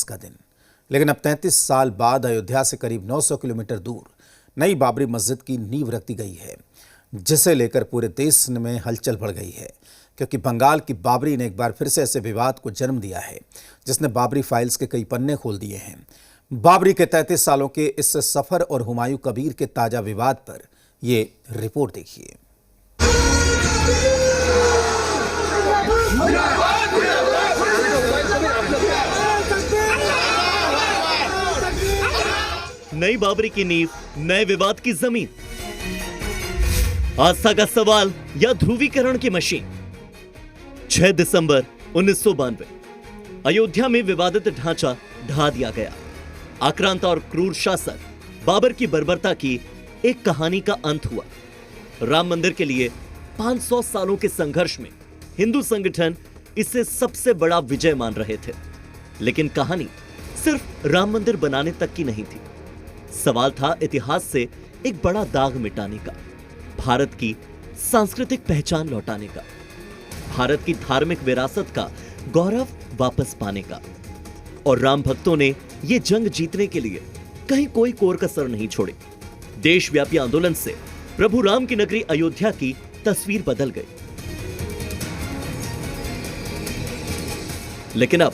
का दिन। लेकिन अब 33 साल बाद अयोध्या से करीब 900 किलोमीटर दूर नई बाबरी मस्जिद की नींव रख दी गई है, जिसे लेकर पूरे देश में हलचल बढ़ गई है, क्योंकि बंगाल की बाबरी ने एक बार फिर से ऐसे विवाद को जन्म दिया है जिसने बाबरी फाइल्स के कई पन्ने खोल दिए हैं। बाबरी के 33 सालों के इस सफर और हुमायूं कबीर के ताजा विवाद पर ये रिपोर्ट देखिए। नई बाबरी की नींव, नए विवाद की जमीन, आस्था का सवाल या ध्रुवीकरण की मशीन। 6 दिसंबर 1992 अयोध्या में विवादित ढांचा ढा दिया गया। आक्रांत और क्रूर शासक बाबर की बर्बरता की एक कहानी का अंत हुआ। राम मंदिर के लिए 500 सालों के संघर्ष में हिंदू संगठन इसे सबसे बड़ा विजय मान रहे थे। लेकिन कहानी सिर्फ राम मंदिर बनाने तक की नहीं थी। सवाल था इतिहास से एक बड़ा दाग मिटाने का, भारत की सांस्कृतिक पहचान लौटाने का, भारत की धार्मिक विरासत का गौरव वापस पाने का। और राम भक्तों ने यह जंग जीतने के लिए कहीं कोई कोर कसर नहीं छोड़ी। देशव्यापी आंदोलन से प्रभु राम की नगरी अयोध्या की तस्वीर बदल गई। लेकिन अब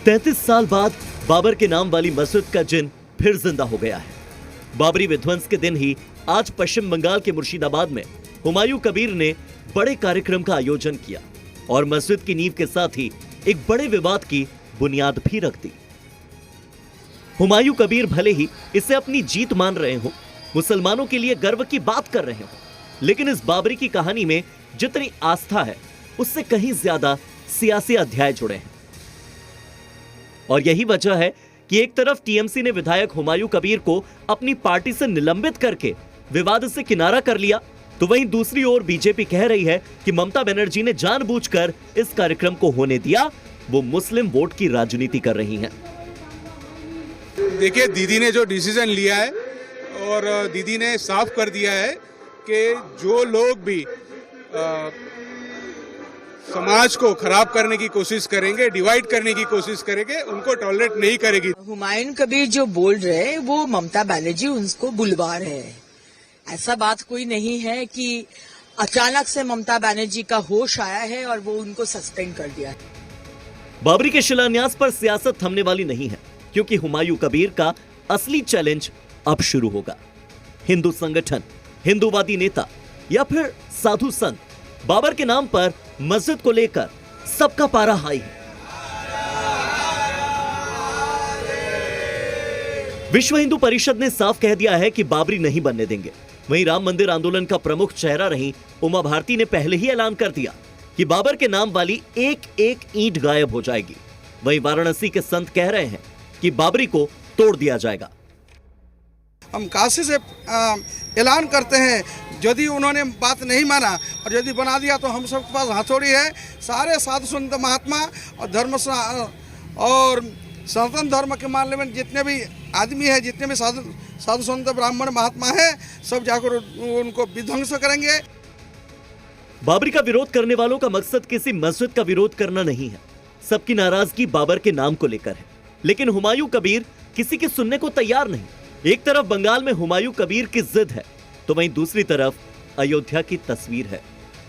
33 साल बाद बाबर के नाम वाली मस्जिद का जिन फिर जिंदा हो गया है। बाबरी विध्वंस के दिन ही आज पश्चिम बंगाल के मुर्शिदाबाद में हुमायूं कबीर ने बड़े कार्यक्रम का आयोजन किया और मस्जिद की नींव के साथ ही एक बड़े विवाद की बुनियाद भी रख दी। हुमायूं कबीर भले ही इसे अपनी जीत मान रहे हो, मुसलमानों के लिए गर्व की बात कर रहे हो, लेकिन इस बाबरी की कहानी में जितनी आस्था है उससे कहीं ज्यादा सियासी अध्याय जुड़े हैं। और यही वजह है कि एक तरफ टीएमसी ने विधायक हुमायूं कबीर को अपनी पार्टी से निलंबित करके विवाद से किनारा कर लिया, तो वहीं दूसरी ओर बीजेपी कह रही है कि ममता बनर्जी ने जानबूझकर इस कार्यक्रम को होने दिया, वो मुस्लिम वोट की राजनीति कर रही हैं। देखिए, दीदी ने जो डिसीजन लिया है और दीदी ने साफ कर दिया है कि जो लोग भी समाज को खराब करने की कोशिश करेंगे, डिवाइड करने की कोशिश करेंगे, उनको टॉलरेट नहीं करेगी। हुमायूं कबीर जो बोल रहे हैं वो ममता बनर्जी उनको बुलवा रहे हैं। ऐसा बात कोई नहीं है कि अचानक से ममता बनर्जी का होश आया है और वो उनको सस्पेंड कर दिया है। बाबरी के शिलान्यास पर सियासत थमने वाली नहीं है, क्योंकि हुमायूं कबीर का असली चैलेंज अब शुरू होगा। हिंदू संगठन, हिंदूवादी नेता या फिर साधु संत, बाबर के नाम पर मस्जिद को लेकर सबका पारा हाई है। विश्व हिंदू परिषद ने साफ कह दिया है कि बाबरी नहीं बनने देंगे। वहीं राम मंदिर आंदोलन का प्रमुख चेहरा रही उमा भारती ने पहले ही ऐलान कर दिया कि बाबर के नाम वाली एक एक ईंट गायब हो जाएगी। वहीं वाराणसी के संत कह रहे हैं कि बाबरी को तोड़ दिया जाएगा। हम काशी से ऐलान करते हैं, यदि उन्होंने बात नहीं माना और यदि बना दिया तो हम सबके पास हथौड़ी है। सारे साधु संत महात्मा और धर्म और सनातन धर्म के मामले में जितने भी आदमी है, जितने भी साधु संत ब्राह्मण महात्मा है, सब जाकर उनको विध्वंस करेंगे। बाबरी का विरोध करने वालों का मकसद किसी मस्जिद का विरोध करना नहीं है। सबकी नाराजगी बाबर के नाम को लेकर है। लेकिन हुमायूं कबीर किसी की सुनने को तैयार नहीं। एक तरफ बंगाल में हुमायूं कबीर की जिद है, तो वहीं दूसरी तरफ अयोध्या की तस्वीर है,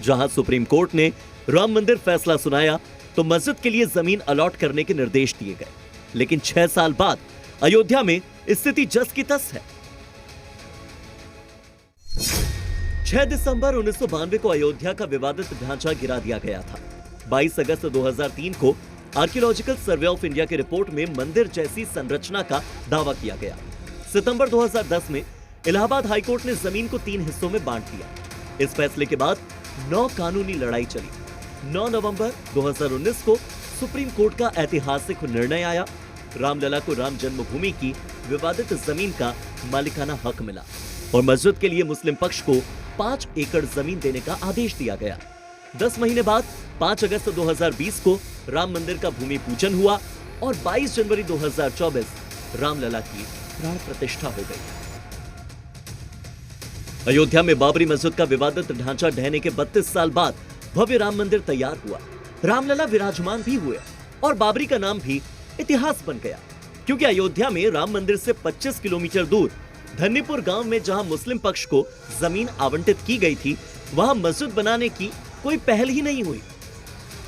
जहां सुप्रीम कोर्ट ने राम मंदिर फैसला सुनाया तो मस्जिद के लिए जमीन अलॉट करने के निर्देश दिए गए। लेकिन 6 साल बाद अयोध्या में स्थिति जस की तस है। 6 दिसंबर 1992 को अयोध्या का विवादित ढांचा गिरा दिया गया था। 22 अगस्त 2003 को आर्कियोलॉजिकल सर्वे ऑफ इंडिया की रिपोर्ट में मंदिर जैसी संरचना का दावा किया गया। सितंबर 2010 में इलाहाबाद हाईकोर्ट ने जमीन को 3 हिस्सों में बांट दिया। इस फैसले के बाद 9 कानूनी लड़ाई चली। 9 नवंबर 2019 को सुप्रीम कोर्ट का ऐतिहासिक निर्णय आया। रामलला को राम जन्मभूमि की विवादित जमीन का मालिकाना हक मिला और मस्जिद के लिए मुस्लिम पक्ष को 5 एकड़ जमीन देने का आदेश दिया गया। 10 महीने बाद 5 अगस्त 2020 को राम मंदिर का भूमि पूजन हुआ और 22 जनवरी 2024 रामलला की प्राण प्रतिष्ठा हो गई। अयोध्या में बाबरी मस्जिद का विवादित ढांचा ढहने के 32 साल बाद भव्य राम मंदिर तैयार हुआ। रामलला विराजमान भी हुए और बाबरी का नाम भी इतिहास बन गया, क्योंकि अयोध्या में राम मंदिर से 25 किलोमीटर दूर धन्नीपुर गांव में जहां मुस्लिम पक्ष को जमीन आवंटित की गई थी, वहां मस्जिद बनाने की कोई पहल ही नहीं हुई।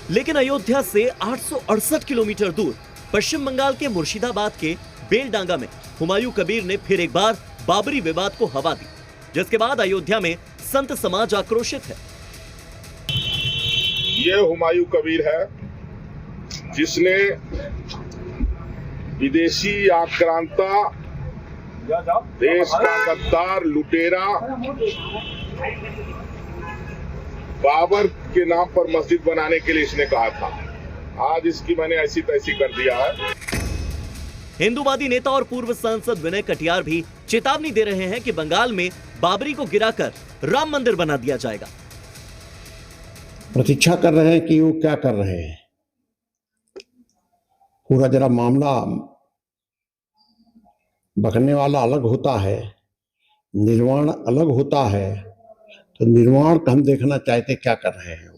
लेकिन अयोध्या से 868 किलोमीटर दूर पश्चिम बंगाल के मुर्शिदाबाद के बेलडांगा में हुमायूं कबीर ने फिर एक बार बाबरी विवाद को हवा दी, जिसके बाद अयोध्या में संत समाज आक्रोशित है। ये हुमायूं कबीर है जिसने विदेशी आक्रांता, देश का गद्दार, लुटेरा बाबर के नाम पर मस्जिद बनाने के लिए इसने कहा था। आज इसकी मैंने ऐसी तैसी कर दिया है। हिंदूवादी नेता और पूर्व सांसद विनय कटियार भी चेतावनी दे रहे हैं कि बंगाल में बाबरी को गिराकर राम मंदिर बना दिया जाएगा। प्रतीक्षा कर रहे हैं कि वो क्या कर रहे हैं। पूरा जरा मामला बकने वाला अलग होता है, निर्माण अलग होता है। तो निर्माण का हम देखना चाहते क्या कर रहे हैं।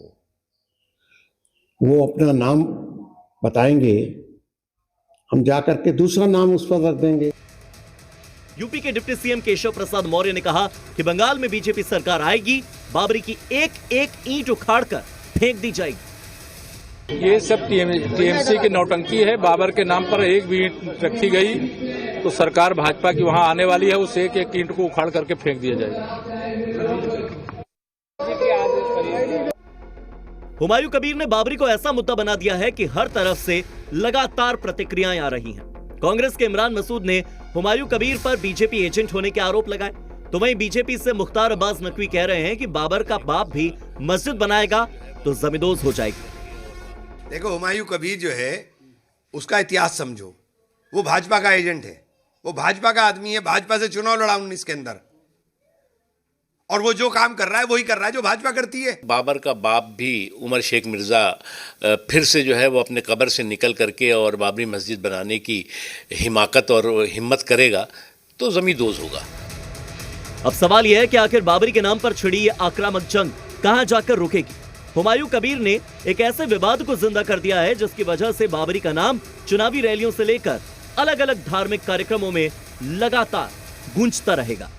वो अपना नाम बताएंगे, हम जाकर के दूसरा नाम उस पर रख देंगे। यूपी के डिप्टी सीएम केशव प्रसाद मौर्य ने कहा कि बंगाल में बीजेपी सरकार आएगी, बाबरी की एक एक ईंट उखाड़कर फेंक दी जाएगी। ये सब टीएमसी की नौटंकी है। बाबर के नाम पर एक भी ईंट रखी गई तो सरकार भाजपा की वहां आने वाली है, उस एक एक ईंट को उखाड़ करके फेंक दिया जाएगा। हुमायूं कबीर ने बाबरी को ऐसा मुद्दा बना दिया है कि हर तरफ से लगातार प्रतिक्रियाएं आ रही हैं। कांग्रेस के इमरान मसूद ने हुमायूं कबीर पर बीजेपी एजेंट होने के आरोप लगाए, तो वहीं बीजेपी से मुख्तार अब्बास नकवी कह रहे हैं कि बाबर का बाप भी मस्जिद बनाएगा तो जमींदोज हो जाएगी। देखो, हुमायूं कबीर जो है उसका इतिहास समझो। वो भाजपा का एजेंट है, वो भाजपा का आदमी है, भाजपा से चुनाव लड़ा 19 के अंदर, और वो जो काम कर रहा है वही कर रहा है जो भाजपा करती है। बाबर का बाप भी उमर शेख मिर्जा फिर से जो है वो अपने कब्र से निकल करके और बाबरी मस्जिद बनाने की हिमाकत और हिम्मत करेगा तो जमींदोज होगा। अब सवाल यह है कि आखिर बाबरी के नाम पर छिड़ी ये आक्रामक जंग कहां जाकर रुकेगी। हुमायूं कबीर ने एक ऐसे विवाद को जिंदा कर दिया है जिसकी वजह से बाबरी का नाम चुनावी रैलियों से लेकर अलग अलग धार्मिक कार्यक्रमों में लगातार गूंजता रहेगा।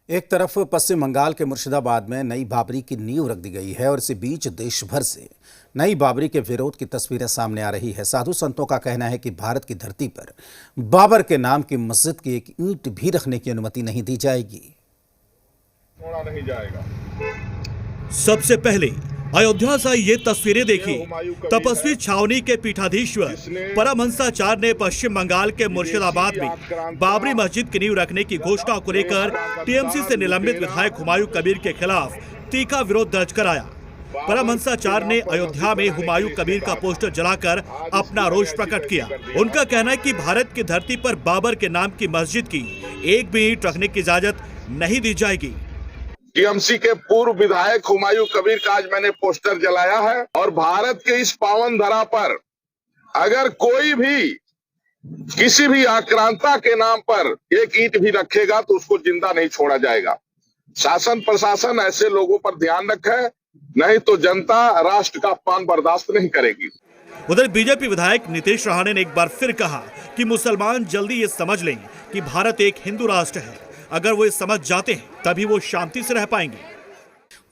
एक तरफ पश्चिम बंगाल के मुर्शिदाबाद में नई बाबरी की नींव रख दी गई है और इसी बीच देश भर से नई बाबरी के विरोध की तस्वीरें सामने आ रही है। साधु संतों का कहना है कि भारत की धरती पर बाबर के नाम की मस्जिद की एक ईंट भी रखने की अनुमति नहीं दी जाएगी। छोड़ा नहीं जाएगा। सबसे पहले अयोध्या से ये तस्वीरें देखी। तपस्वी छावनी के पीठाधीश्वर परमहंसाचार्य ने पश्चिम बंगाल के मुर्शिदाबाद में बाबरी मस्जिद की नींव रखने की घोषणा को लेकर टीएमसी से निलंबित विधायक हुमायूं कबीर के खिलाफ तीखा विरोध दर्ज कराया। परमहंसाचार्य ने अयोध्या में हुमायूं कबीर का पोस्टर जलाकर अपना रोष प्रकट किया। उनका कहना है कि भारत की धरती पर बाबर के नाम की मस्जिद की एक भी ईंट रखने की इजाजत नहीं दी जाएगी। टीएमसी के पूर्व विधायक हुमायूं कबीर का आज मैंने पोस्टर जलाया है और भारत के इस पावन धरा पर अगर कोई भी किसी भी आक्रांता के नाम पर एक ईंट भी रखेगा तो उसको जिंदा नहीं छोड़ा जाएगा। शासन प्रशासन ऐसे लोगों पर ध्यान रखे, नहीं तो जनता राष्ट्र का अपमान बर्दाश्त नहीं करेगी। उधर बीजेपी विधायक नीतीश राणे ने एक बार फिर कहा कि मुसलमान जल्दी ये समझ लें कि भारत एक हिंदू राष्ट्र है। अगर वो ये समझ जाते हैं तभी वो शांति से रह पाएंगे।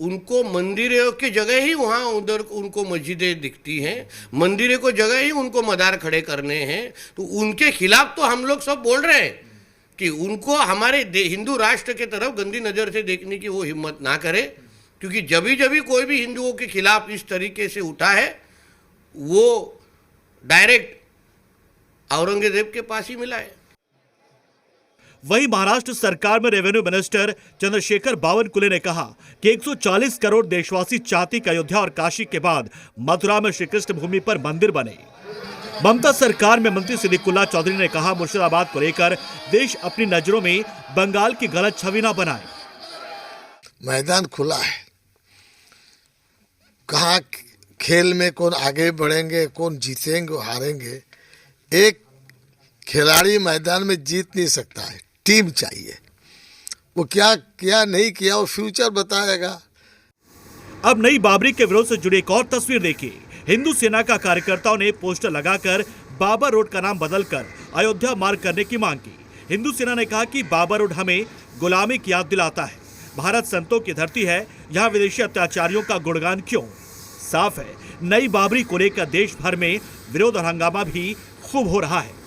उनको मंदिरों की जगह ही वहाँ उधर उनको मस्जिदें दिखती हैं, मंदिरों को जगह ही उनको मदार खड़े करने हैं। तो उनके खिलाफ तो हम लोग सब बोल रहे हैं कि उनको हमारे हिंदू राष्ट्र के तरफ गंदी नज़र से देखने की वो हिम्मत ना करे, क्योंकि जब भी कोई भी हिंदुओं के खिलाफ इस तरीके से उठा है वो डायरेक्ट औरंगजेब के पास ही मिला है। वहीं महाराष्ट्र सरकार में रेवेन्यू मिनिस्टर चंद्रशेखर बावनकुले ने कहा कि 140 करोड़ देशवासी चाहते कि अयोध्या और काशी के बाद मथुरा में श्री कृष्ण भूमि पर मंदिर बने। ममता सरकार में मंत्री सिद्दीकुल्ला चौधरी ने कहा मुर्शिदाबाद को लेकर देश अपनी नजरों में बंगाल की गलत छवि न बनाए। मैदान खुला है, कहाँ खेल में कौन आगे बढ़ेंगे, कौन जीतेंगे हारेंगे, एक खिलाड़ी मैदान में जीत नहीं सकता है, टीम चाहिए। वो क्या किया नहीं किया वो फ्यूचर बताएगा। अब नई बाबरी के विरोध से जुड़ी एक और तस्वीर देखिए। हिंदू सेना का कार्यकर्ताओं ने पोस्टर लगाकर बाबर रोड का नाम बदलकर अयोध्या मार्ग करने की मांग की। हिंदू सेना ने कहा कि बाबर रोड हमें गुलामी की याद दिलाता है। भारत संतों की धरती है, यहाँ विदेशी अत्याचारियों का गुणगान क्यों? साफ है, नई बाबरी को लेकर देश भर में विरोध और हंगामा भी खूब हो रहा है।